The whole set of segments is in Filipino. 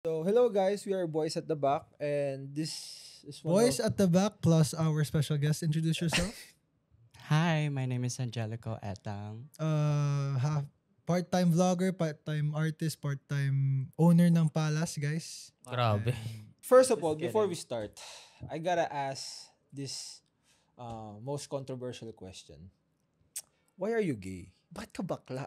So, hello guys, we are Boys at the Back, and this is one Boys of... at the back plus our special guest. Introduce yourself. Hi, my name is Angelico Etang. Half part-time vlogger, part-time artist, part-time owner ng Palace, guys. Grabe. First of all, Just before we kidding. start, I gotta ask this most controversial question. Why are you gay? Bakit ka bakla?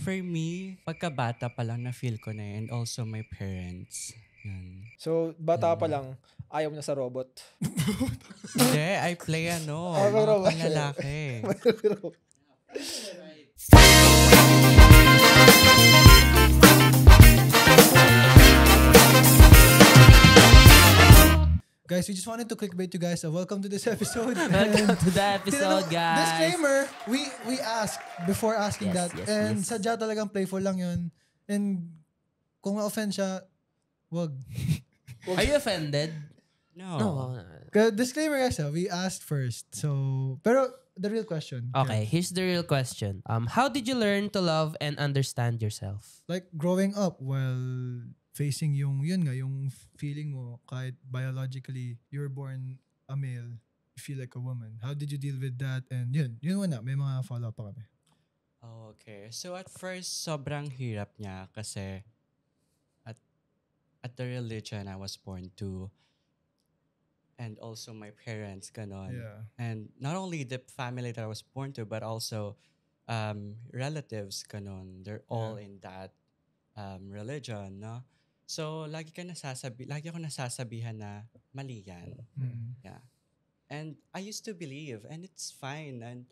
For me, pagkabata pa lang na feel ko na and also my parents. Yun. So, bata pa lang, ayaw mo na sa robot. Hindi, I play Ah, mga pero- panlalaki. Guys, we just wanted to clickbait you guys. Welcome to this episode. Welcome to the Tinanong- episode, guys. Disclaimer, we asked before asking Yes, that. yes, and yes. sadya talagang playful lang yun. And kung ma-offend siya, wag. Are you offended? No. No. Disclaimer guys, we asked first. So, pero the real question. Okay, here's the real question. How did you learn to love and understand yourself? Like growing up while facing yung feeling mo kahit biologically you're born a male, you feel like a woman. How did you deal with that? And yun muna, may mga follow-up pa kami. Okay. So at first, sobrang hirap niya kasi at the religion I was born to and also my parents, ganon. Yeah. And not only the family that I was born to, but also relatives, ganon. They're all in that religion, no? So, lagi ako nasasabihan na mali yan. Mm. Yeah. And I used to believe, and it's fine, and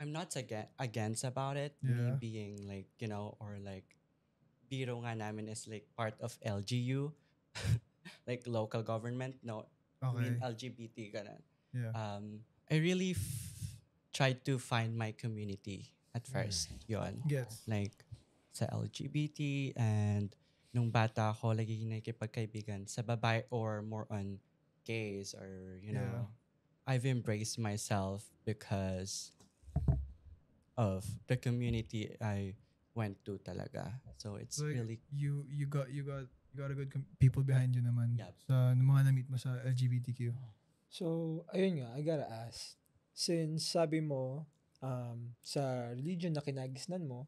I'm not against about it. Yeah. Me being like, or like, biro nga namin is like part of LGU, like local government. No, I mean Okay. LGBT, ganun. Yeah. I really tried to find my community at first. Yon. Gets. Like, sa LGBT, and nung bata ako, lagi nakikipagkaibigan sa babae or more on gays or, Yeah. I've embraced myself because of the community I went to talaga. So it's Like, really, you got a good people behind you naman Yup. sa mga na-meet mo sa LGBTQ. So, ayun nga, I gotta ask. Since sabi mo, sa religion na kinagisnan mo,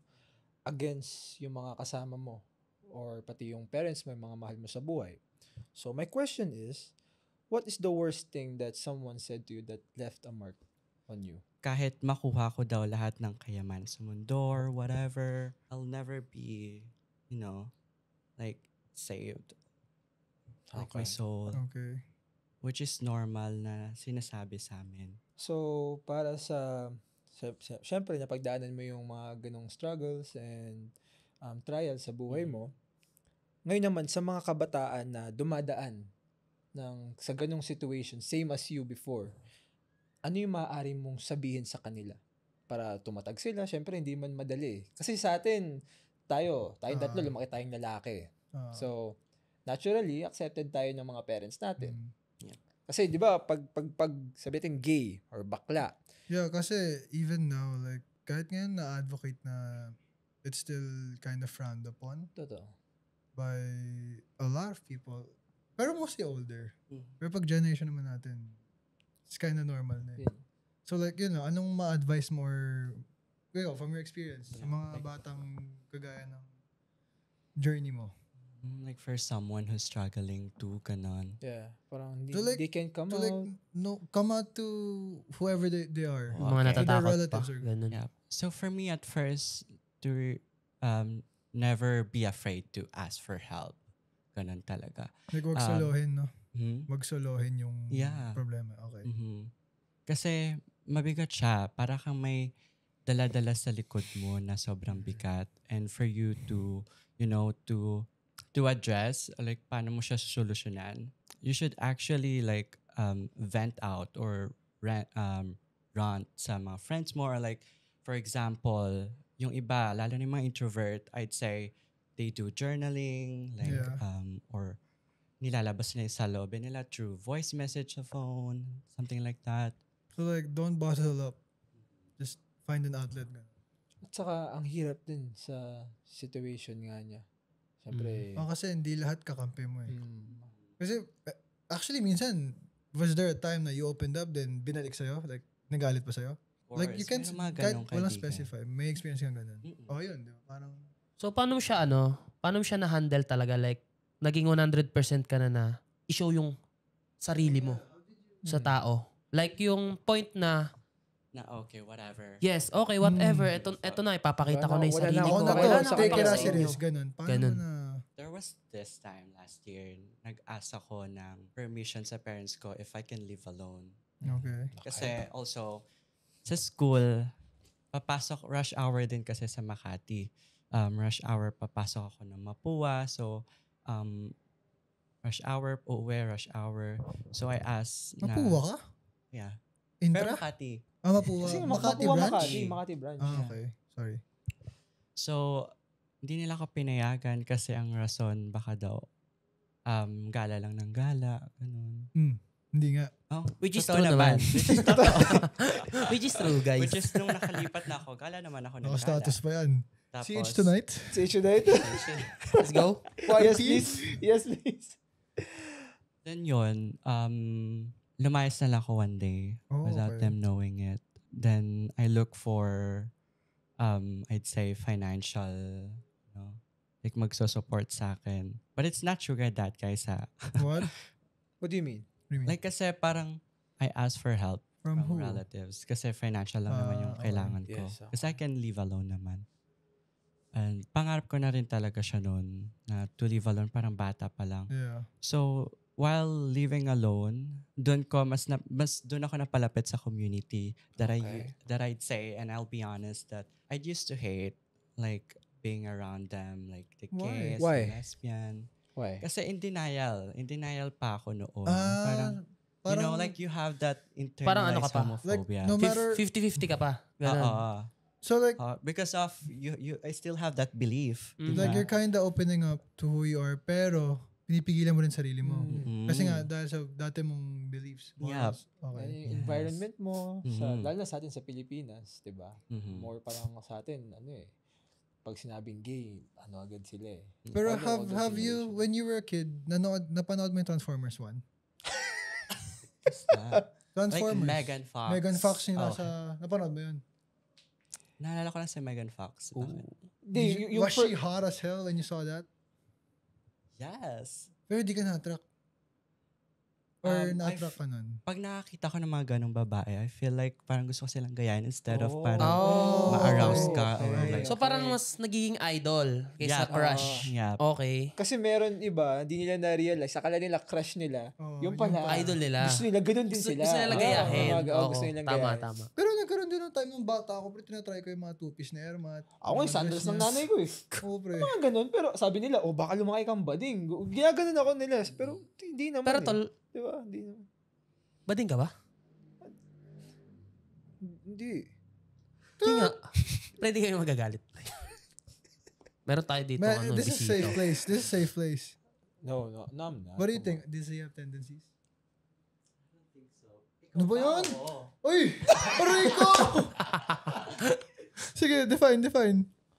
against yung mga kasama mo, or pati yung parents mo, yung mga mahal mo sa buhay. So, my question is, what is the worst thing that someone said to you that left a mark on you? kahit makuha ko daw lahat ng kayaman sa mundo or whatever, I'll never be, like, saved. Like my Okay. soul. Okay. Which is normal na sinasabi sa amin. So, para syempre, napagdaanan mo yung mga ganong struggles and trials sa buhay mo. Ngayon naman, sa mga kabataan na dumadaan sa ganong situation, same as you before, ano yung maaari mong sabihin sa kanila? Para tumatag sila, syempre, hindi man madali. Kasi sa atin, tayong tatlo, lumaki tayong lalaki. So, naturally, accepted tayo ng mga parents natin. Kasi, di ba, pag sabihin gay or bakla, Yeah, kasi even now, like, kahit ngayon na-advocate na it's still kind of frowned upon totoo. by a lot of people. Pero mostly older. Mm. Pero pag generation naman natin, it's kind of normal na. Yun. So like, anong ma-advise mo or, from your experience, sa Yeah, mga like- batang kagaya ng journey mo? Like for someone who's struggling to, ganon. Yeah, parang So, like, they can come So out. like, come out to whoever they are. Mga Okay. natatakot pa. relatives or- Ganun. Yeah. So for me at first, to never be afraid to ask for help. Ganon talaga. Like, wag Um, solohin, no? Mhm. Wag solohin yung Yeah. problema. Okay. Mhm. Kasi mabigat siya. Para kang may dala-dala sa likod mo na sobrang bigat. And for you to, to address, like, paano mo siya susolusyonan, you should actually, like, vent out or rant sa mga friends mo. Or like, for example, yung iba, lalo na yung mga introvert, I'd say, they do journaling, like, Yeah. or nilalabas nila sa loob nila through voice message sa phone, something like that. So like, don't bottle up. Just find an outlet. At saka, ang hirap din sa situation nga niya. Siyempre, Kasi hindi lahat kakampi mo eh. mm, Kasi, actually, minsan, was there a time na you opened up, then binalik sa'yo? Like, nagalit pa sa'yo? Like, you can't, Meron mga kahit ganong walang kaibigan. specify, may experience kang ganun. Mm-mm. Yun, di ba? Parang, So, paano mo siya na-handle talaga? Like, naging 100% ka na i-show yung sarili mo sa tao. Like, yung point na, Na okay, whatever. yes, okay, whatever. Eto na, ipapakita ko na yung Wala sarili na ko. ako na to, Wala na akong take it sa as inyo. serious, ganun. Paano Ganun. mo na, There was this time last year, nag-ask ako ng permission sa parents ko if I can live alone. okay. Kasi also, sa school, papasok, rush hour din kasi sa Makati. Rush hour, papasok ako ng Mapua. So, rush hour, uuwi, rush hour. So, I asked na... Mapuwa ka? Yeah. Pero Intra? Makati. Mapuwa. kasi Makati Mapua, branch? Makati branch. Okay. Sorry. So, hindi nila ako pinayagan kasi ang rason baka daw gala lang ng gala. Ganun. Hindi nga. Oh, Which is totoo true naman. Which is totoo. Which is true, guys. Which is nung nakalipat na ako, gala naman ako ng gala. Naka-status pa yan. Tapos, CH tonight? Say you date? Let's go. Yes, please. Yes, please. Then yun, lumayas na lang ako one day without Okay. them knowing it. Then I look for, I'd say financial, like magso-support sa akin. But it's not sugar that, guys, ha? What? What do you mean? What do you mean? Like kasi parang I ask for help From from who? relatives. Kasi financial lang naman yung okay. kailangan ko. Yes, okay. Kasi I can live alone naman. And pangarap ko na rin talaga siya noon na to live alone, parang bata pa lang. Yeah. So, while living alone, doon ako napalapit sa community that Okay. I'd say, and I'll be honest, that I used to hate like being around them, like the Why? gays, Why? the lesbian. Why? Kasi in denial pa ako noon. Parang, you know, like you have that Parang ano internalized ka pa? homophobia. Like, no matter, 50-50 ka pa. Ganun. so like, Because of you, I still have that belief. Mm. like diba? you're kinda opening up to who you are, pero pinipigilan mo rin sarili mo. Mm. Kasi nga, dahil sa dati mong beliefs. Yeah. Okay. Yung Yes. environment mo, Mhm. lalo na sa atin sa Pilipinas, di ba? Mhm. More parang sa atin, pag sinabing gay, agad sila eh. Pero Older have you, generation. when you were a kid, napanood mo yung Transformers 1? Like Transformers. Megan Fox. Megan Fox yung Oh, nasa, napanood mo yun? Naalala ko lang si Megan Fox. Bakit? Hindi, yung Was she hot as hell when you saw that? Yes. Pero di ka na-attract. Or I na-attract ka nun? Pag nakakita ko ng mga ganong babae, I feel like parang gusto ko silang gayahin instead of parang Oh. ma-arouse ka. Or Okay. like, So, parang mas nagiging idol kaysa Yeah. crush. yeah. Okay. Kasi meron iba, hindi nila na-realize, akala nila crush nila. Oh, yung pala, Idol nila. gusto nila, ganun din Gusto, sila. gusto nila gayahin. Gusto Oo, nilang tama, gayahin. tama. Pero nagkaroon din ng time ng bata ako, pero tinatry ko yung mga two-piece na Airmat. Ako yung sandals ng nanay ko eh. Oo, pre. Mga ganun, pero sabi nila, baka lumaki kang bading. Ginaganon ako nila, pero hindi naman Pero eh. tol, Diba? Hindi naman. bading ka ba? Hindi. Hindi nga. Pwede kayo magagalit. Meron tayo dito. This is safe place. This is safe place. No, I'm not. What do you think? Does he have tendencies? Ano ba yun? Uy! Aray ko! Sige, define.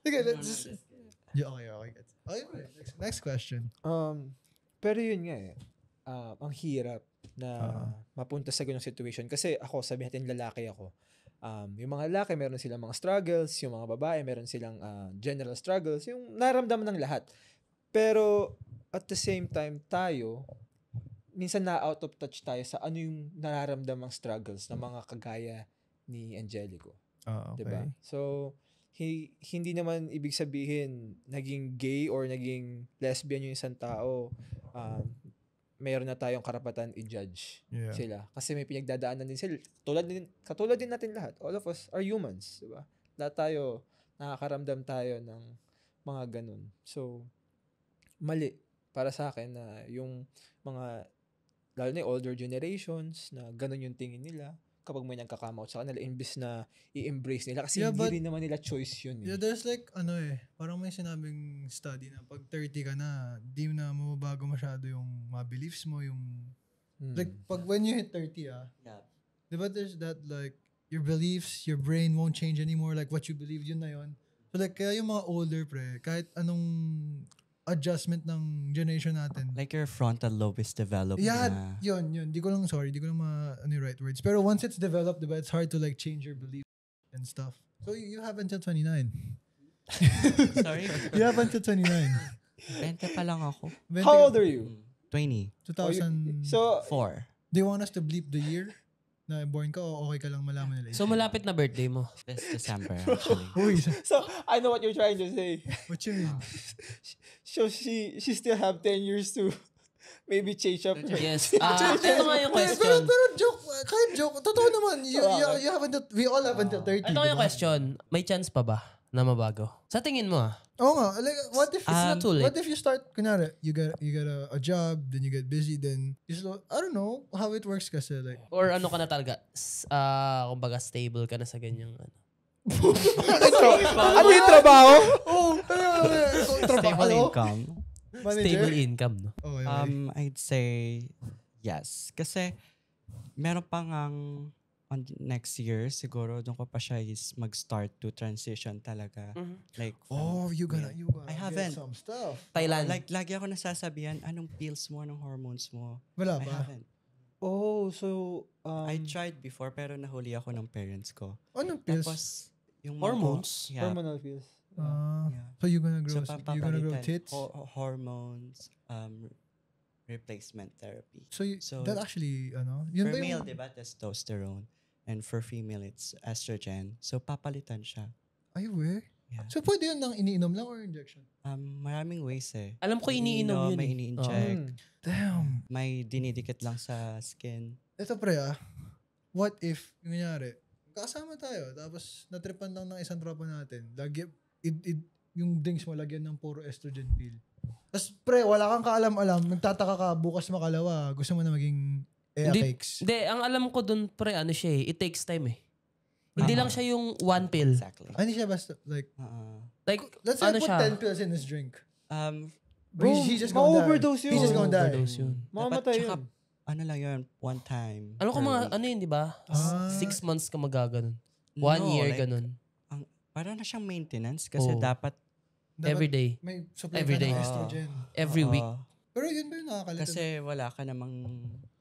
Sige, let's just... Yeah, okay. Okay, next question. Pero yun nga eh. Ang hirap na mapunta sa ganung situation. Kasi ako, sabi natin lalaki ako. Yung mga lalaki, meron silang mga struggles. Yung mga babae, meron silang general struggles. Yung naramdaman ng lahat. Pero at the same time, tayo, minsan na-out of touch tayo sa ano yung nararamdamang struggles ng mga kagaya ni Angelico. Okay. Diba? So, hindi naman ibig sabihin naging gay or naging lesbian yung isang tao, mayroon na tayong karapatan i-judge Yeah. sila. Kasi may pinagdadaanan din sila. Katulad din natin lahat. All of us are humans. Diba? Lahat tayo, nakakaramdam tayo ng mga ganun. So, mali para sa akin na yung mga, lalo na yung older generations, na ganun yung tingin nila kapag may nagka-come out sa kanila, imbis na i-embrace nila. Kasi Yeah, hindi but- rin naman nila choice yun. Yeah, there's like, parang may sinabing study na pag 30 ka na, di na mababago masyado yung mga beliefs mo, yung, like, pag when you hit 30, Yeah. diba there's that, like, your beliefs, your brain won't change anymore, like, what you believe, yun na yun. So, like, kaya yung mga older, pre, kahit adjustment ng generation natin. Like your frontal lobe is developed Yeah, na. yun. Di ko lang ano yung right words. Pero once it's developed, diba, it's hard to like change your belief and stuff. So you have until 29. Sorry? You have until 29. 20 pa lang ako. How old are you? 20. 2000. So, 4. Do you want us to bleep the year na born ka o okay ka lang malaman nila? So malapit na birthday mo. This December, actually. Uy, so I know what you're trying to say. what you mean? So she still have 10 years to maybe change up her. Yes. Ito nga yung question. Pero joke, kahit joke. Totoo naman. You have until, we all have until 30. Ito nga yung diba? question. May chance pa ba na mabago? Sa tingin mo Oo nga. Like, what if, It's not too late. what if you start, kunyari, you get a job, then you get busy, then you slow, I don't know how it works kasi like. Or ano ka na talaga? Kumbaga stable ka na sa ganyang ano. Ano yung trabaho? Stable income. Stable income, no? Okay. I'd say yes. Kasi meron pa ngang on next year, siguro doon ko pa siya is mag-start to transition talaga. Like, you gonna I get haven't. some stuff. Thailand. Like, lagi ako nasasabihan, anong pills mo, anong hormones mo? Wala I pa. haven't. Oh, so I tried before, pero nahuli ako ng parents ko. Anong pills? Tapos, yung Hormones? Yeah. hormonal pills. Yeah. So you're gonna grow, So, you're gonna grow papapalitan. tits? Hormones, replacement therapy. So, So, that actually, yun For ba male, yung, diba, testosterone. And for female, it's estrogen. So, papalitan siya. ay, we? Yeah. So, pwede yun lang iniinom lang or injection? Maraming ways eh. Alam ko iniinom yun May eh. ini-inject. Damn. May dinidikit lang sa skin. Ito pre what if, yung nangyari, kasama tayo, tapos natripan lang ng isang tropa natin, lagi, yung drinks mo, lagyan ng puro estrogen pill. Tapos pre, wala kang kaalam-alam, nagtataka ka, bukas makalawa, gusto mo na maging cakes. Hindi, ang alam ko dun pre, ano siya eh, it takes time eh. Hindi lang siya yung one pill. Exactly. Hindi siya basta, like, Like, let's say ano I put siya? 10 pills in his drink. Bro, He's just gonna die. ma-overdose yun. He's just gonna die. Overdose yun. Mamamatay Dapat, yun. Ano lang yun, one time. Ano ko per mga, week. ano yun, di ba? Ah. 6 months ka magaganon. No, 1 year, like, ganun. Parang na siyang maintenance kasi Oh. dapat Dapat Every day. may supply Every ka ng day. estrogen. Every week. Pero yun ba yung nakakalitan? Kasi wala ka namang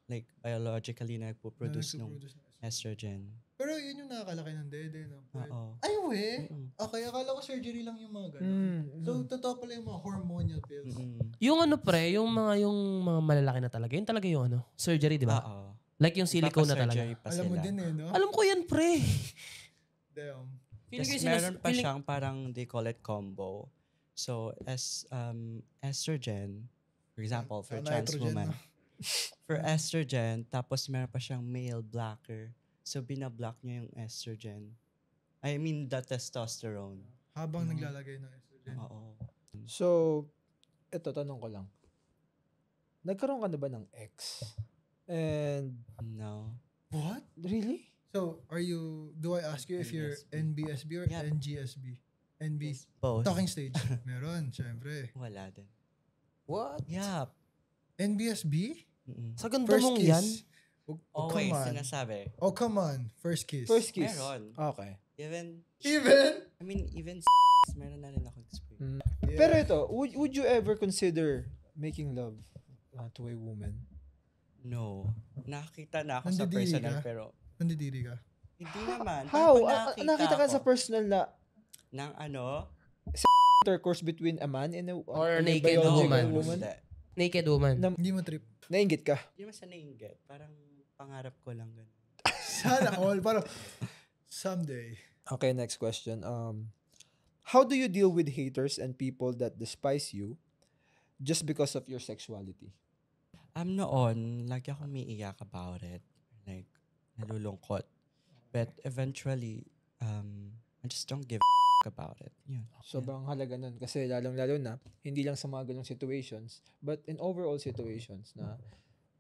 like biologically na nagpo-produce ng estrogen. Pero yun yung nakakalaki ng dede. No? Oo. Ay, we? Mm-mm. Okay, akala ko surgery lang yung mga ganun. So, totoo pala yung mga hormonal pills. Mm-mm. Yung ano pre, yung mga malalaki na talaga. Yun talaga yung ano, surgery, di ba? Oo. Like yung silicone na talaga. Papasurgery pa Alam mo sila. din eh, no? Alam ko yan pre. Damn. Feeling ko Tapos yung meron pa siyang parang they call it combo. So, estrogen, for example, for trans Nitrogen, woman. no? For estrogen, tapos meron pa siyang male blocker. So, binablock niya yung estrogen. I mean, the testosterone. Habang naglalagay ng estrogen. Oo. So, ito, tanong ko lang. Nagkaroon ka na ba ng ex? And, No. What? really? So, do I ask you if you're NBSB or Yeah. NGSB? NB. Both. Talking stage. Meron, syempre. Wala din. What? Yeah. NBSB? Mm-mm. Sa ganda First mong kiss. yan. Oh, Always come on. sinasabi. Oh, come on. First kiss. First kiss? Meron. Okay. Even, Even? meron na rin ako experience. Yeah. Pero ito, would you ever consider making love to a woman? No. Nakakita na ako sa Nandidiri personal ka? pero Nandidiri ka? hindi naman. How? Pag Nakita ka ako sa personal na ng ano? intercourse between a man and a Or and a naked biological woman. Hindi. Naked woman. Hindi mo trip. Nainggit ka? Hindi naman sa nainggit. Parang pangarap ko lang ganun. Sana all. Parang, someday. Okay, next question. How do you deal with haters and people that despise you just because of your sexuality? Noon, lagi ako umiiyak about it. Like, nalulungkot. But eventually, I just don't give a about it. Yun. Sobrang halaga nun. Kasi lalong-lalo na, hindi lang sa mga ganong situations, but in overall situations na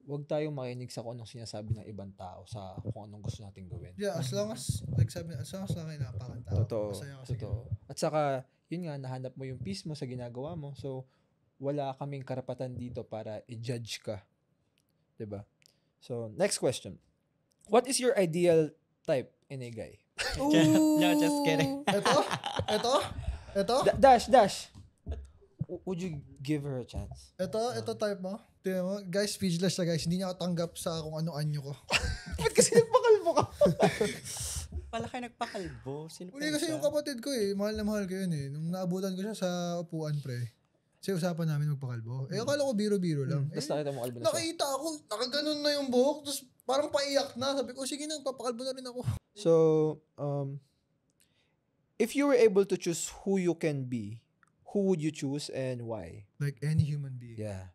wag tayong makinig sa kung anong sinasabi ng ibang tao sa kung anong gusto nating gawin. Yeah, as long as, like sabi, as long as lang kayo napakan tao. Totoo. Masaya ka sa Totoo. At saka, yun nga, nahanap mo yung peace mo sa ginagawa mo. So, wala kaming karapatan dito para i-judge ka. 'Di ba? So, next question. What is your ideal type in a guy? No, just kidding. Ito? Dash. would you give her a chance? Ito type mo. Tingnan mo. Guys, speechless siya guys. Hindi niya ako tanggap sa kung ano anyo ko. Ba't kasi nagpakalbo ka? Pala kayo nagpakalbo. Sino Uli pa kasi siya? yung kapatid ko Mahal na mahal ko yun Nung naabutan ko siya sa upuan pre. Kasi usapan namin magpakalbo. Akala ko biro-biro lang. Tapos nakita mo kalbo na siya. Nakita ako, nakaganon na yung buhok. Tapos parang paiyak na. Sabi ko, sige na, papakalbo na rin ako. So, if you were able to choose who you can be, who would you choose and why? Like any human being. Yeah.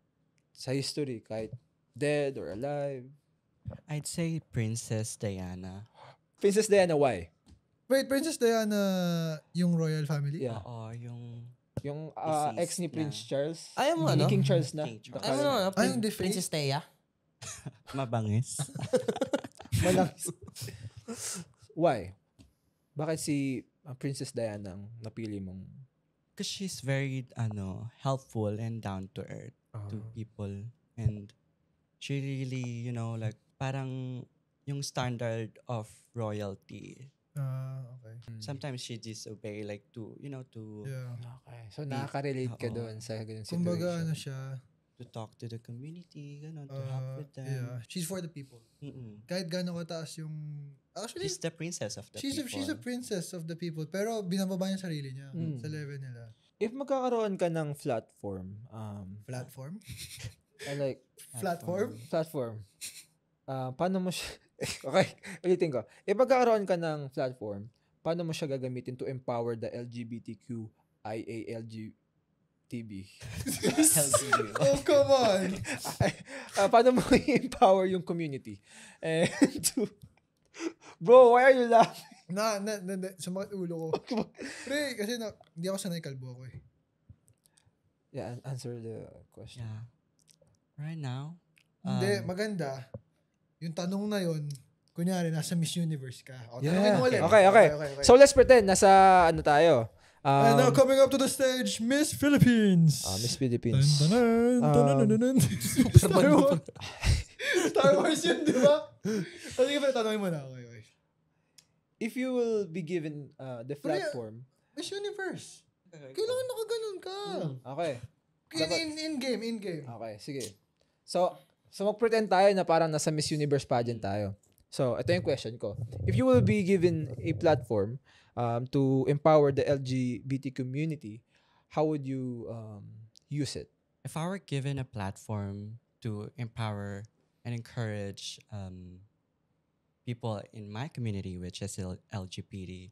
Sa history, kahit dead or alive. I'd say Princess Diana. Princess Diana, why? Wait, Princess Diana yung royal family? Yeah. Oo, yung... Yung Deceased ex ni Prince na. Charles. Ayaw mo, Hindi ano? King Charles na. King Charles. Ano na, Ay, yung deface? Princess Leia? Mabangis. Malaki. Why? Bakit si Princess Diana ang napili mong Because she's very, helpful and down to earth to people. And she really, like, parang yung standard of royalty. Okay. Sometimes she disobey, like, to Yeah. Okay. So, nakaka-relate ka Oo. doon sa ganun situation. Kumbaga, ano siya, to talk to the community, to help with them. yeah. She's for the people. Mm-mm. Kahit gaano kataas yung... Actually, She's the princess of the she's people. a princess of the people. Pero binababa niya sarili niya sa level nila. If magkakaroon ka ng platform, Platform? I like Platform? platform. Paano mo siya okay, ulitin ko. If magkakaroon ka ng platform, paano mo siya gagamitin to empower the LGBTQIALGTB? Oh, come on! Paano mo i-empower yung community? And to Bro, why are you laughing? Sumakit ulo ko. Pre, kasi hindi ako sanay kalbo ako Yeah, answer the question. Yeah. Right now, Hindi, maganda. Yung tanong na yun, kunyari, nasa Miss Universe ka. O, Yeah. tanongin mo ulit. Okay. So, let's pretend nasa ano tayo. And now coming up to the stage, Miss Philippines. Miss Philippines. Star Wars yun, di ba? Sige pa, tanongin mo na. Okay. If you will be given the platform. Miss Universe. Kailangan nakaganon ka. Okay. In game. Okay, sige. So mag-pretend tayo na parang nasa Miss Universe pageant tayo. So, ito yung question ko. If you will be given a platform to empower the LGBT community, how would you use it? if I were given a platform to empower and encourage people in my community, which is LGBT,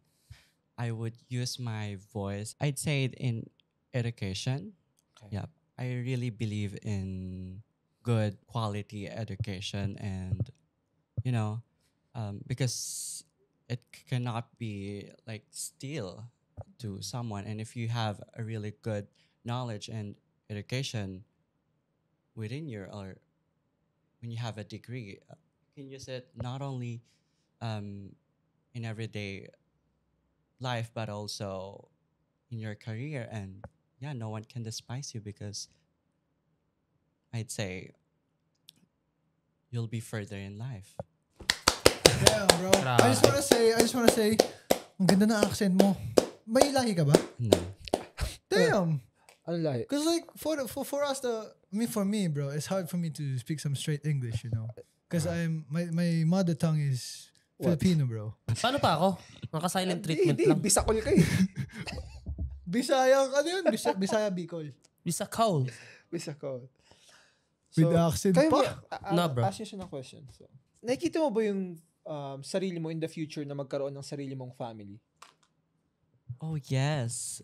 I would use my voice. I'd say it in education. Okay. Yep. I really believe in good quality education and, because it cannot be like steal to someone. And if you have a really good knowledge and education within or when you have a degree, you can use it not only in everyday life, but also in your career. And yeah, no one can despise you because I'd say you'll be further in life. Yeah, bro. I just wanna say, ang ganda na accent mo. May lahi ka ba? No. Damn. Ano lahi? Because like for us for me, bro, it's hard for me to speak some straight English, Because my mother tongue is What? Filipino, bro. Paano pa ako? Naka-silent treatment Hindi, lang. Bisakol ka eh. Bisaya, ano yun? Bisaya Bicol. Bisa call. Bisakol. With accent kayo pa? No, bro. Ask you siya ng question. So, nakikita mo ba yung sarili mo in the future na magkaroon ng sarili mong family? Oh, yes.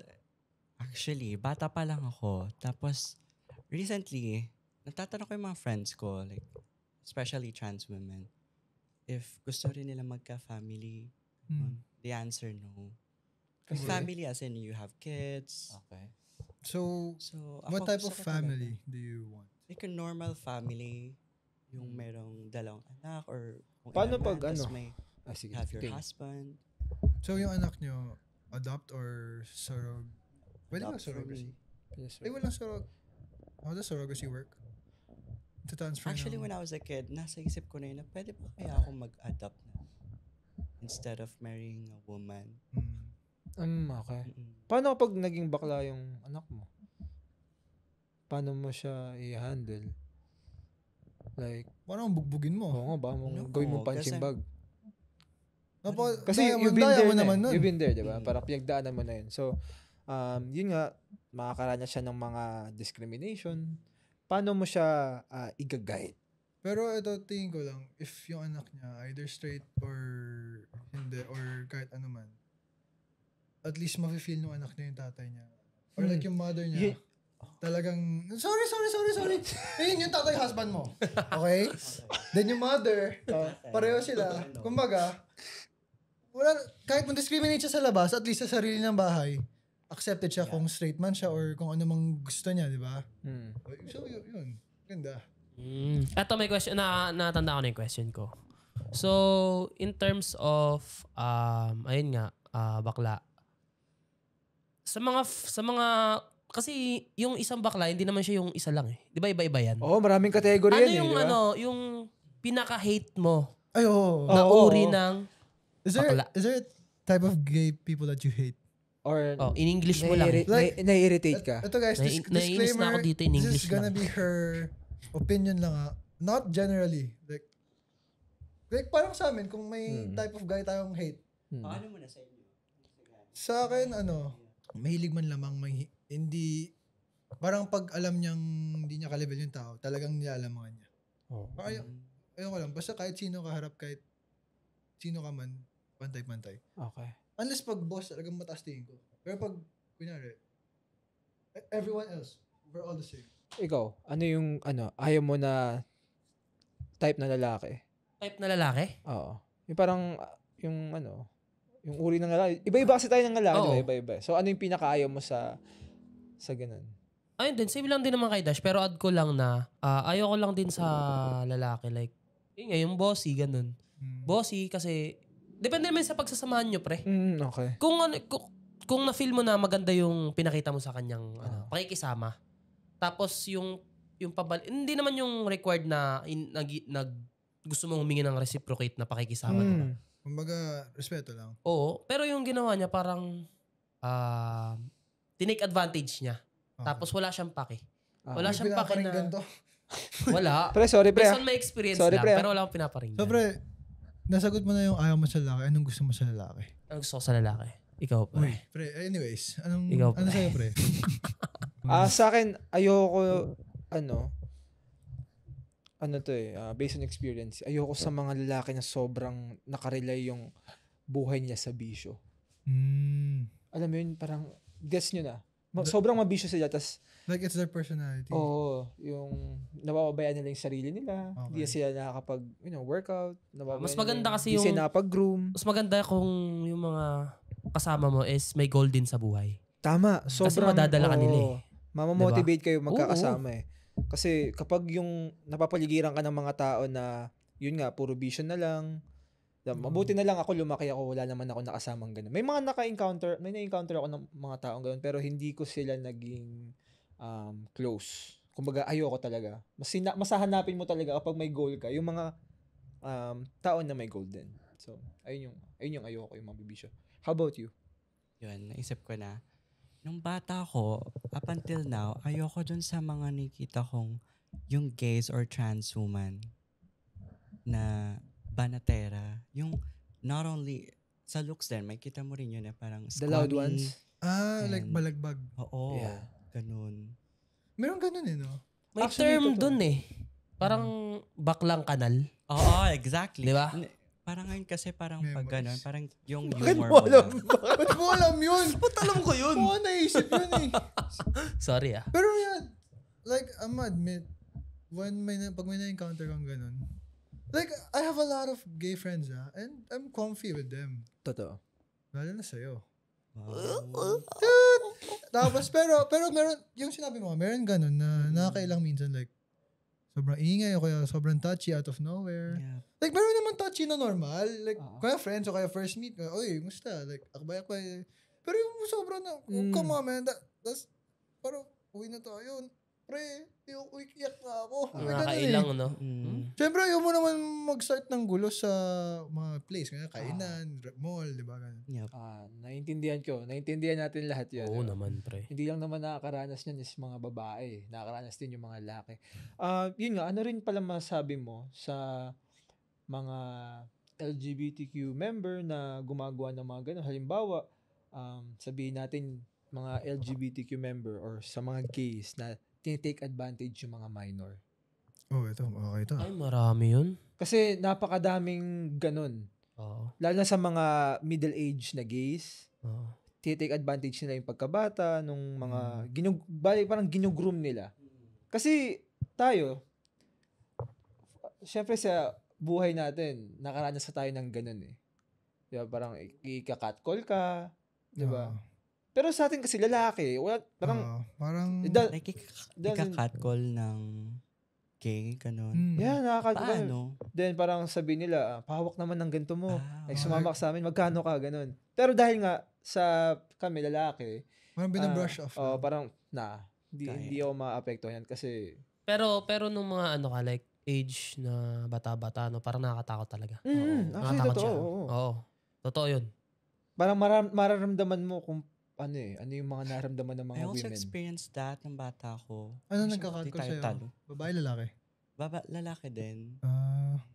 Actually, bata pa lang ako. Tapos, recently, natatanong ko yung mga friends ko, like, especially trans women, if gusto rin nila magka-family, they answer no. Kasi? Family as in you have kids. Okay. So, what ako type gusto of ko talaga, family do you want? like a normal family, yung merong dalawang anak or kung Paano ilan man, pag tas ano? may Sige. have your King. husband. So, yung anak nyo, adopt or surrog? Pwede ba Adopt for surrogacy? me. Yes, Ay, walang surrog. How does surrogacy work? To transfer Actually, ng- when I was a kid, nasa isip ko na yun na pwede ba kaya ako mag-adopt na instead of marrying a woman. Mm. Okay. Mm-mm. Paano kapag naging bakla yung anak mo? paano mo siya i-handle? Like, Parang bugbugin mo. oo nga, baka mong No, gawin mong punching kasi- bag. Kasi You've been daya there mo na naman eh. nun. You've been there, di ba? Mm. Parang pinagdaanan mo na yun. So, yun nga, makakaranas siya ng mga discrimination. Paano mo siya i-guide? Pero ito, tingin ko lang, if yung anak niya, either straight or hindi, or kahit ano man, at least mafe-feel ng anak niya yung tatay niya. Or like yung mother niya, talagang, sorry. Ayun, yung tatay husband mo. Okay? Then yung mother, pareho sila. Kumbaga, wala, kahit mag-discriminate siya sa labas, at least sa sarili ng bahay, accepted siya kung straight man siya or kung ano mang gusto niya, di ba? So, yun. Ganda. Ito may question, natanda ko na yung question ko. So, in terms of, ayun nga, bakla. Sa mga, kasi yung isang bakla, hindi naman siya yung isa lang eh. Di ba iba-iba yan? Oo, maraming category Ano yan yung di ba? yung pinaka-hate mo Ay, oo. na Oo. uri ng Is bakla? there a type of gay people that you hate? Or in English mo lang. nai-irritate ka? Ito guys, Naiinis disclaimer, na ako dito in this English is gonna lang. be her opinion lang not generally. Like parang sa amin, kung may type of guy tayong hate. Paano mo na sa inyo? Sa akin, mahilig man lamang, hindi, parang pag alam niyang hindi niya ka-level yung tao, talagang nilalamangan niya. Oh. Ayun ko lang, basta kahit sino kaharap, kahit sino ka man, pantay-pantay. Okay. Unless pag boss, talagang mataas tingin ko. Pero pag, kunyari, everyone else, we're all the same. Ikaw, ano yung ayaw mo na type na lalaki? Type na lalaki? Oo. Yung parang yung yung uri ng lalaki. Iba-iba kasi tayo ng lalaki, Oo. di ba? Iba-iba. So ano yung pinakaayaw mo sa ganun? Ayun din, same lang din naman kay Dash. Pero add ko lang na, ayaw ko lang din sa lalaki. Like, yun nga, yung bossy, ganun. Bossy kasi, depende naman sa pagsasamahan nyo, pre. Okay. Kung na-feel mo na maganda yung pinakita mo sa kanyang pakikisama, tapos yung hindi naman yung required na gusto mong humingi ng reciprocate na pakikisama. Diba? Kumbaga, respeto lang. Oo, pero yung ginawa niya parang tinake advantage niya. Okay. Tapos wala siyang pake. Wala May siyang pake pinaparinggan na... to. Wala. Pre, sorry pre. Based on my experience Sorry, lang, pre, pero wala akong pinaparinggan. So, pre, nasagot mo na yung ayaw mo sa lalaki. Anong gusto mo sa lalaki? Ang gusto ko sa lalaki? Ikaw, Uy, pre. pre, anyways. Ikaw, Ano pre. sa'yo, pre? Sa akin, ayoko, based on experience, ayoko sa mga lalaki na sobrang nakarelay yung buhay niya sa bisyo. Alam mo yun, parang, guess nyo na. Sobrang mabisyo sila, tas, Like, it's their personality. oo, yung nabababayaan nila yung sarili nila, hindi Okay. sila nakakapag, workout, Mas maganda kasi hindi yung- sila nakapag-groom. Mas maganda kung yung mga kasama mo is may goal din sa buhay. Tama, sobrang, madadala ka nila eh. Mamamotivate kayo Oo. magkakasama eh. Kasi kapag yung napapaligiran ka ng mga tao na, yun nga, puro vision na lang, mabuti na lang ako, lumaki ako, wala naman ako nakasamang ganun. May mga may na-encounter ako ng mga taong ganun, pero hindi ko sila naging close. Kumbaga, ayoko talaga. Mas hahanapin mo talaga kapag may goal ka, yung mga tao na may goal din. So, ayun yung ayoko, yung mga bibisyo. How about you? Yun, naisip ko na. Nung bata ko, up until now, ayoko dun sa mga nakita kong yung gays or trans woman na banatera. Yung not only sa looks din, may kita mo rin yun na parang The loud scrawny. ones? Like And- balagbag. Oo, Yeah. ganun. Meron ganun no? May Actually, term totoo. dun eh. Parang baklang kanal. Oo, exactly. Di ba? Parang ngayon kasi parang pag Memories. ganun, parang yung Bakit humor mo mo alam? lang. Ba't mo alam yun? Ba't alam ko yun? Oo, naisip yun eh. Sorry ah. Pero yan, like, I'm admit, pag may na-encounter kang ganun, like, I have a lot of gay friends and I'm comfy with them. Totoo. Lalo na sa'yo. Wow. Tapos, pero meron, yung sinabi mo, meron ganun na nakakailang minsan, like, sobrang ingay o kaya sobrang touchy out of nowhere. Yeah. Like, meron naman touchy na normal. Like, Oo. kaya friends o kaya first meet, oy, musta? Like, akbay-akbay. Pero yung sobrang na, come on, man. That's, parang, uwi na tayo. Pre, iyak na ako. May ganun eh. Nakakailang, no? Mm. Siyempre, ayaw mo naman mag-start ng gulo sa mga place. Kaya kainan, mall, di ba? Ganun. Yep. Naintindihan ko. Naintindihan natin lahat yan. Oo naman, pre. Hindi lang naman nakakaranas niyan is mga babae. Nakakaranas din yung mga lalaki. Yun nga, ano rin pala masabi mo sa mga LGBTQ member na gumagawa ng mga ganun? Halimbawa, sabihin natin mga LGBTQ member or sa mga gays na tinitake advantage yung mga minor. Oh, ito. Okay ito. Ay, marami yun. Kasi napakadaming ganun. Oo. Lalo na sa mga middle-age na gays. Oo. Tinitake advantage nila yung pagkabata nung mga parang ginugroom nila. Kasi tayo, syempre sa buhay natin, nakaranas na tayo ng ganun eh. Diba? Parang ika-catcall ka. Diba? Pero sa atin kasi lalaki, wala, parang Like, ika-catcall ng gay, ganun. yeah, nakakatulog. Paano? Then parang sabi nila, pahawak naman ng ganito mo. Like, Ah, sumama ka sa amin, magkano ka, ganun. Pero dahil nga, sa kami lalaki, parang binabrush off. parang, hindi Kaya. ako maapektuhan kasi, Pero nung mga ano ka, like, age na bata-bata, no, parang nakakatakot talaga. actually, Nakakatakot totoo. siya. Oo. Oo. Totoo yun. Parang mararamdaman mo kung, ano yung mga naramdaman ng mga I also women. experienced that ng bata ko. Ano Kasi nagkakatcall di tayo sa'yo? talo. Babae, lalaki? Lalaki din.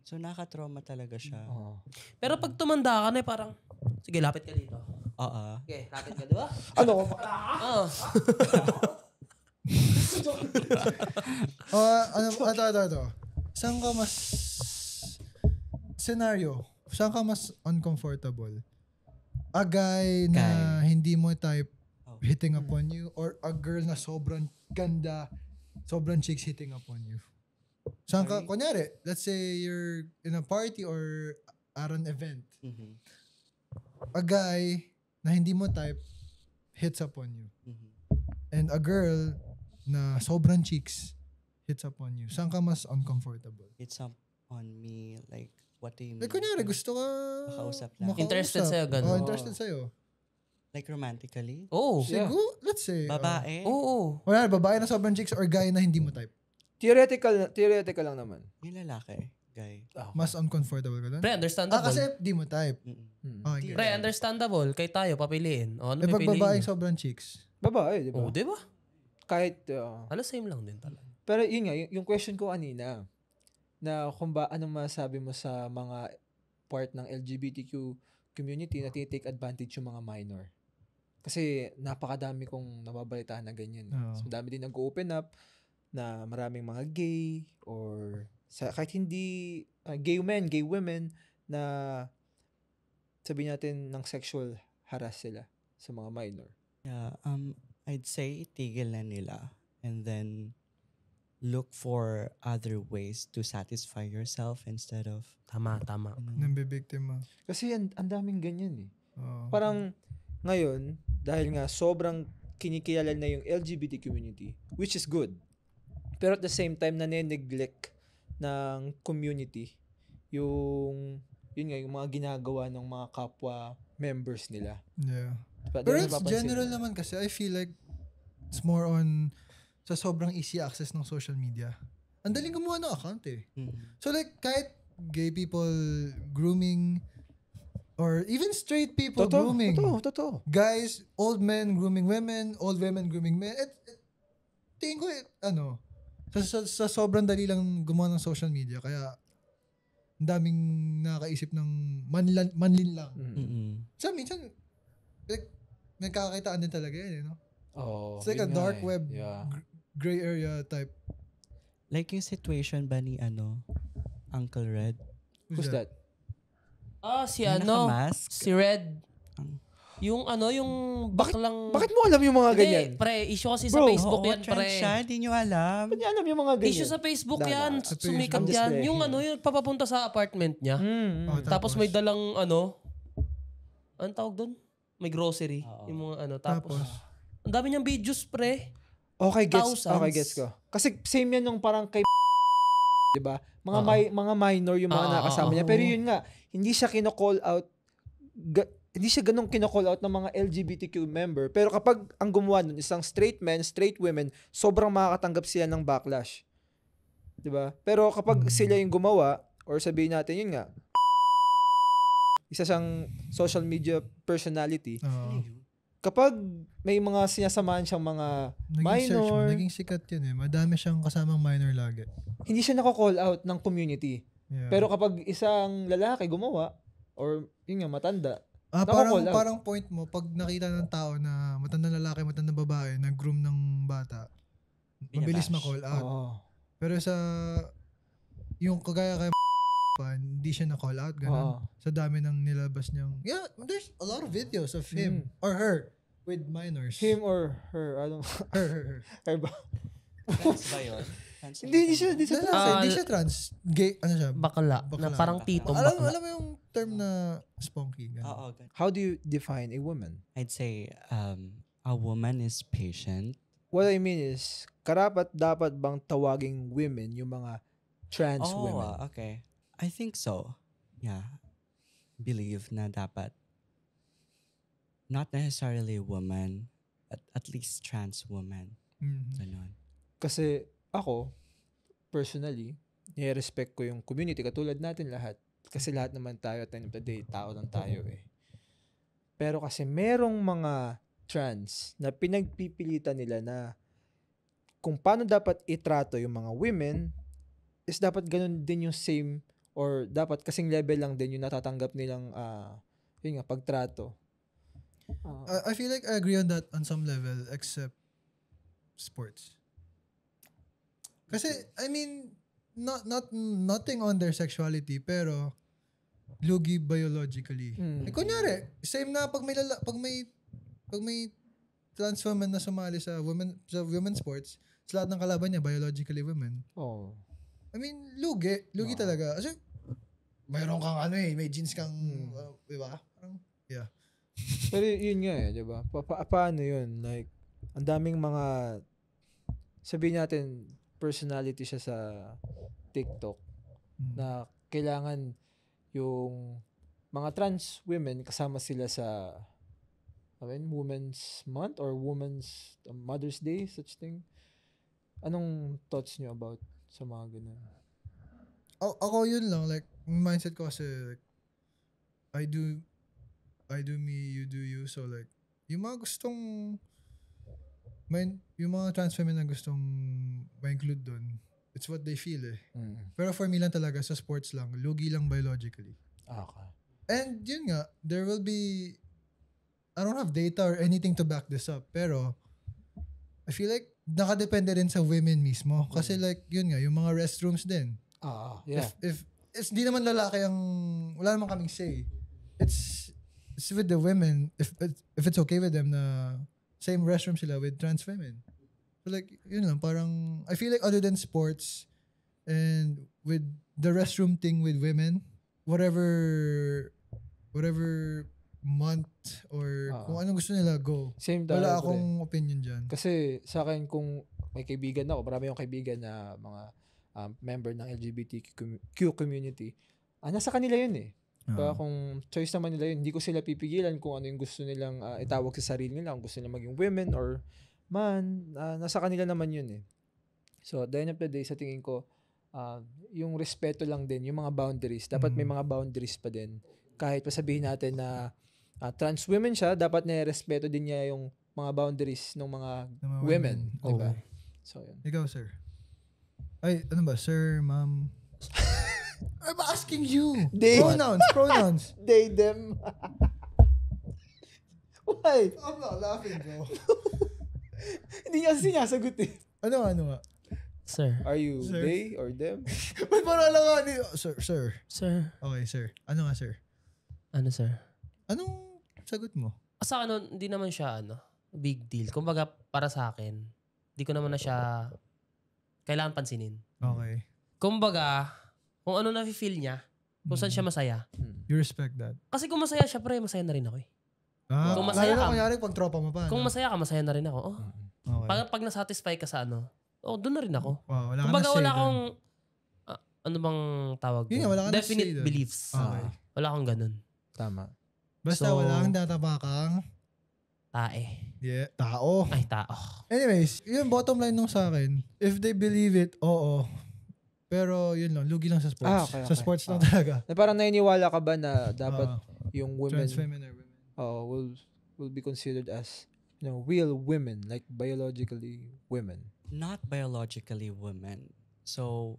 So, nakaka-trauma talaga siya. Oo. Pero pag tumanda ka na, parang, sige, lapit ka dito. Oo. Okay, lapit ka, di ba? Ano? Oo. Ito. Saan ka mas scenario? Saan ka mas uncomfortable? A guy na hindi mo type hitting upon you or a girl na sobrang ganda, sobrang chicks hitting upon you? Saan ka, kunyari, let's say you're in a party or at an event. Mhm. A guy na hindi mo type hits upon you. Mhm. And a girl na sobrang chicks hits upon you. Saan ka mas uncomfortable? It's up on me, like, what do you mean? Like, kunyari, gusto ka Makausap lang. Interested sa'yo, ganun. Oh, interested sa'yo. Like, romantically? Oo. Yeah. Siguro, let's say, Babae? Oo. wala, babae na sobrang chicks or guy na hindi mo type. Theoretical lang naman. Yung lalaki, guy. Mas uncomfortable ka doon? Pre, understandable. Kasi di mo type. Mm-mm. Okay. Pre, understandable. Kay tayo, papiliin. O, ano Eh, pag pipiliin babaeng niyo? sobrang chicks. Babae, di ba? Oo, di ba? Kahit, Same lang din talaga. pero yun nga, yung question ko kanina, na kung ba, anong masabi mo sa mga part ng LGBTQ community na tinitake advantage yung mga minor. Kasi napakadami kong nababalitaan na ganyan. Oo. So, madami din nag-open up na maraming mga gay or kahit hindi gay men, gay women na sabihin natin ng sexual harass sila sa mga minor. Yeah, I'd say itigil na nila and then look for other ways to satisfy yourself instead of Tama. Nambibiktima. Kasi ang daming ganyan eh. Oo. Parang ngayon, dahil nga sobrang kinikilala na yung LGBT community, which is good. Pero at the same time, nane-neglect ng community yung mga ginagawa ng mga kapwa members nila. Yeah. Diba? Pero Dahil it's napapansin general nila. naman kasi I feel like it's more on sa sobrang easy access ng social media. Ang daling gumawa ng account eh. So like kahit gay people grooming or even straight people grooming. Totoo. Guys, old men grooming women, old women grooming men. Tingin ko sa sobrang dali lang gumawa ng social media kaya ang daming nakakaisip ng manlin lang. So minsan like, nagkakakitaan din talaga yan, no? Oh, It's like a yun nga dark eh. web, Yeah. gray area type. like yung situation ba ni Uncle Red? Who's that? Si Yung naka-mask? si Red. Ang- Yung yung baklang... Bakit mo alam yung mga ganyan? Hindi, pre, issue kasi sa Bro, Facebook Oo, yan, trend pre. siya, hindi nyo alam. Bakit niya alam yung mga ganyan? Issue sa Facebook Wala yan. na. Sa Sumikat Facebook. yan. I'm just Yung playing. yung papapunta sa apartment niya. Oh, Tapos may dalang anong tawag doon? May grocery. Oo. Yung mga Tapos, ang dami niyang videos, pre. Okay, Thousands. gets ko. Kasi same yan nung parang kay 'di ba? Mga Oo. mga minor yung mga Oo, nakasama oo. niya. Pero yun nga, hindi siya kino-call out hindi siya ganun kino-call out ng mga LGBTQ member. Pero kapag ang gumawa nun isang straight men, straight women, sobrang makakatanggap sila ng backlash. 'Di ba? Pero kapag sila yung gumawa, or sabihin natin yun nga, isa siyang social media personality, kapag may mga sinasamahan siyang mga minor, naging sikat yun eh. Madami siyang kasamang minor lagi. hindi siya nako-call out ng community. Yeah. Pero kapag isang lalaki gumawa, or yun nga, matanda, parang, nako-call out. parang point mo, pag nakita ng tao na matandang lalaki, matandang babae, nag-groom ng bata, mabilis ma-call out. Oo. Pero sa, yung kagaya kay pa, hindi siya na-call out, ganun. Oo. Sa dami ng nilabas niyang, yeah, there's a lot of videos of him or her with minors. Him or her, Her. her ba? Trans ba yun? Hindi siya Hindi siya trans. Gay, ano siya? Bakla. Na parang titong bakla. Alam mo yung term na spunky. Ganun. Oo, ganun. How do you define a woman? I'd say a woman is patient. What I mean is, karapat dapat bang tawaging women yung mga trans women? Okay. I think so. Yeah. Believe na dapat. Not necessarily woman, but at least trans woman. Ganon. Kasi ako, personally, nire-respect ko yung community katulad natin lahat. Kasi lahat naman tayo at the end of the day, tao lang tayo eh. Pero kasi merong mga trans na pinagpipilitan nila na kung paano dapat itrato yung mga women is dapat ganun din yung same or dapat kasing level lang din yung natatanggap nilang yun nga, pagtrato. I feel like I agree on that on some level except sports. Kasi, I mean, nothing on their sexuality, pero lugi biologically. Eh, kunyari, same na pag may trans woman na sumali sa women sports, sa lahat ng kalaban niya, biologically women. Oh. I mean, lugi talaga. Kasi, mayroon kang may jeans kang, di ba? Yeah. Pero yun nga eh, di ba? Paano yun? Like, ang daming mga, sabihin natin, personality siya sa TikTok na kailangan yung mga trans women kasama sila sa Women's Month or Women's Mother's Day, such thing. Anong thoughts niyo about sa mga ganun? Ako yun lang, like, mindset ko kasi, like, I do me, you do you. So, like, yung mga gustong, yung mga trans women na gustong ma-include doon, it's what they feel eh. Pero for me lang talaga, sa sports lang, lugi lang biologically. Okay. And yun nga, there will be, I don't have data or anything to back this up, pero I feel like nakadepende rin sa women mismo. Kasi like, yun nga, yung mga restrooms din. Yeah. If it's di naman lalaki ang, wala naman kaming say. It's with the women, if it's okay with them na same restroom sila with trans women. So like, yun lang, parang, I feel like other than sports and with the restroom thing with women, whatever month or kung anong gusto nila, go. Same tayo. Wala akong opinion dyan. Kasi sa akin, kung may kaibigan ako, marami akong kaibigan na mga member ng LGBTQ community, nasa kanila yun eh. Kaya kung choice naman nila yun, hindi ko sila pipigilan kung ano yung gusto nilang itawag sa sarili nila, kung gusto nilang maging women or man, nasa kanila naman yun eh. So, at the end of the day, sa tingin ko, yung respeto lang din, yung mga boundaries, dapat may mga boundaries pa din. Kahit pasabihin natin na trans women siya, dapat na-respeto din niya yung mga boundaries ng mga women. Diba? So, yun. Ikaw, sir. Ay, ano ba? Sir, ma'am. I'm asking you. Pronouns. They, them. Why? I'm not laughing, bro. Hindi niya sinasagot eh. Ano nga? Sir. Are you they or them? Ba't parang lang Sir. Sir. Okay, sir. Ano nga, sir? Ano, sir? Anong sagot mo? Sa akin, hindi naman siya, big deal. Kumbaga, para sa akin, hindi ko naman na siya kailangan pansinin. Okay. Kumbaga, kung ano na-feel niya, kung saan siya masaya. You respect that? Kasi kung masaya siya, pre, masaya na rin ako eh. Kung masaya ka, kunyari pag tropa mo pa. Kung masaya ka, masaya na rin ako. Okay. Pag nasatisfy ka sa doon na rin ako. Wow, Kumbaga, wala akong, ano bang tawag Yun, wala kang definite na-say beliefs. Okay. Wala akong ganun. Tama. Basta wala kang tatapakang Tae. tao. Ay, tao. Anyways, yung bottom line nung sa akin, if they believe it, oo. Pero yun lang, lugi lang sa sports. Okay. Sa sports lang talaga. Na parang naniniwala ka ba na dapat yung women Trans women or women. will be considered as real women, like biologically women? Not biologically women. So,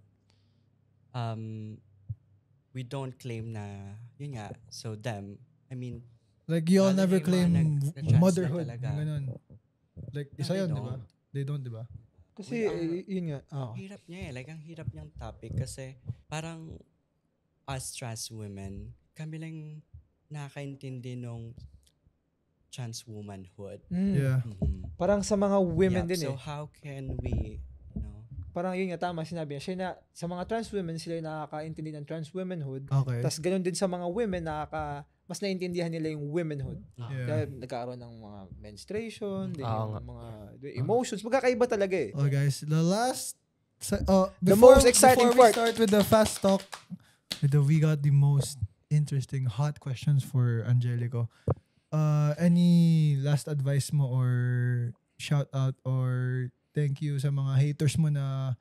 we don't claim na, yun nga, so them, I mean, Like you all lalo never yung mga claim nag-translate motherhood. talaga. Ganun. Like, No, isa they yun, di ba? don't. They don't, di ba? Kasi yun nga. Ang hirap niya eh. Like, ang hirap niyang topic kasi parang us trans women, kami lang nakakaintindi nung trans womanhood. Yeah. Mhm. Parang sa mga women Yup, din so eh. how can we, Parang yun nga, tama, sinabi niya. Siya na, sa mga trans women, sila yung nakakaintindi ng trans womanhood. Okay. Tapos ganun din sa mga women, mas naintindihan nila yung womanhood. Yeah. Kaya nagkakaroon ng mga menstruation, din Oo yung nga. mga emotions. Magkakaiba talaga eh. Oh guys, the last most exciting before part. we start with the fast talk, we got the most interesting hot questions for Angelico. Any last advice mo or shout out or thank you sa mga haters mo na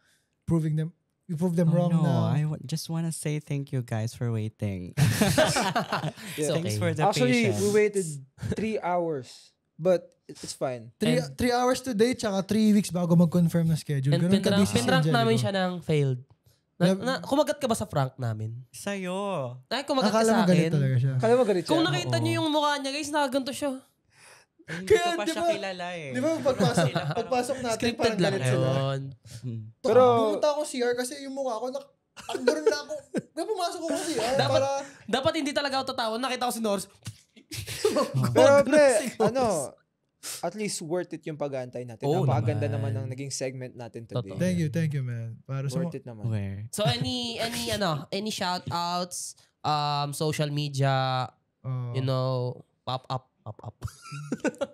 you prove them wrong na. I just want to say thank you guys for waiting. Yeah. Thanks for the Actually, patience. we waited 3 hours. But it's fine. 3 hours today tsaka 3 weeks bago mag-confirm na schedule. And Ganun ka busy si pinrank Angelico. namin siya ng failed. Kumagat ka ba sa prank namin? Sa'yo. Ay, kumagat ka Akala sa mo galit akin. talaga siya. Kala mo galit siya? Kung nakita Oo. niyo yung mukha niya, guys, nakaganto siya. Hindi Kaya, ko pa di siya ba- kilala eh. Di ba pagpasok natin Scripted parang lang galit sila. yun. Pero- Pero pumunta ako CR kasi yung mukha ko doon na ako. Kaya pumasok ako sa CR Dapat- Dapat hindi talaga ako tatawa. Nakita ko si Norris. Pero pre, at least worth it yung pag-aantay natin. Oo Napakaganda naman. naman ng naging segment natin today. Totoo. Thank you man. Para sa Worth it naman. Where? So any shout outs, social media, pop up.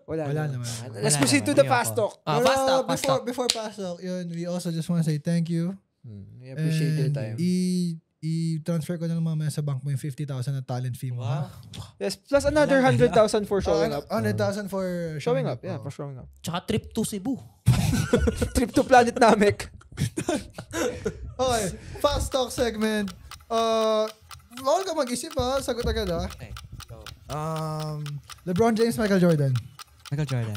Wala Naman. Let's Wala proceed to naman. the fast talk. Ah, fast talk, fast talk. Before pasok, yun, we also just want to say thank you. We appreciate your And time. I-transfer ko na lang mamaya sa bank mo yung 50,000 na talent fee mo. Wow. Yes, plus another 100,000 for showing up. 100,000 for Showing up, yeah, oh. for showing up. Tsaka trip to Cebu. Trip to Planet Namek. Okay, fast talk segment. Huwag ka mag-isip ha, sagot agad ha. Okay, go. LeBron James, Michael Jordan. Michael Jordan.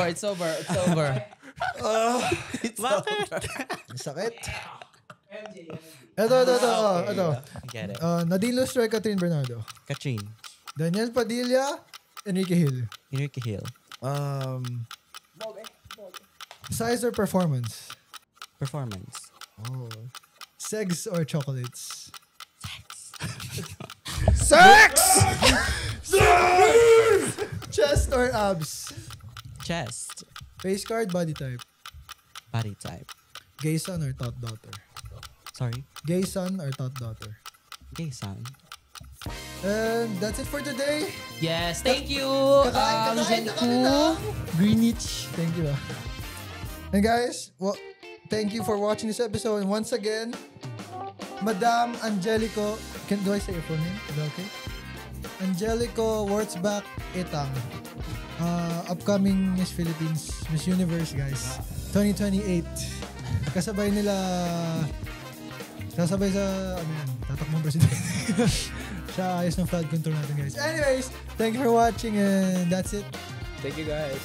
It's over. Bakit? Sakit. Ito. I get it. Nadine Lustre, Catherine Bernardo. Katrin. Daniel Padilla, Enrique Hill. Enrique Hill. Size or performance? Performance. Oh. Sex or chocolates? Sex! Chest or abs? Chest. Face card, body type. Body type. Gay son or thought daughter? Sorry. Gay son or thought daughter? Gay son. And that's it for today. Yes, thank you. Kakain na kami ng Greenwich. Thank you. And guys, well, thank you for watching this episode. And once again, Madam Angelico, do I say your full name? Is that okay? Angelico Wurzbach Etang. Upcoming Miss Philippines, Miss Universe, guys. 2028. Kasabay sa, tatakbong presidente. Siya ayos ng flood control natin, guys. Anyways, thank you for watching and that's it. Thank you guys.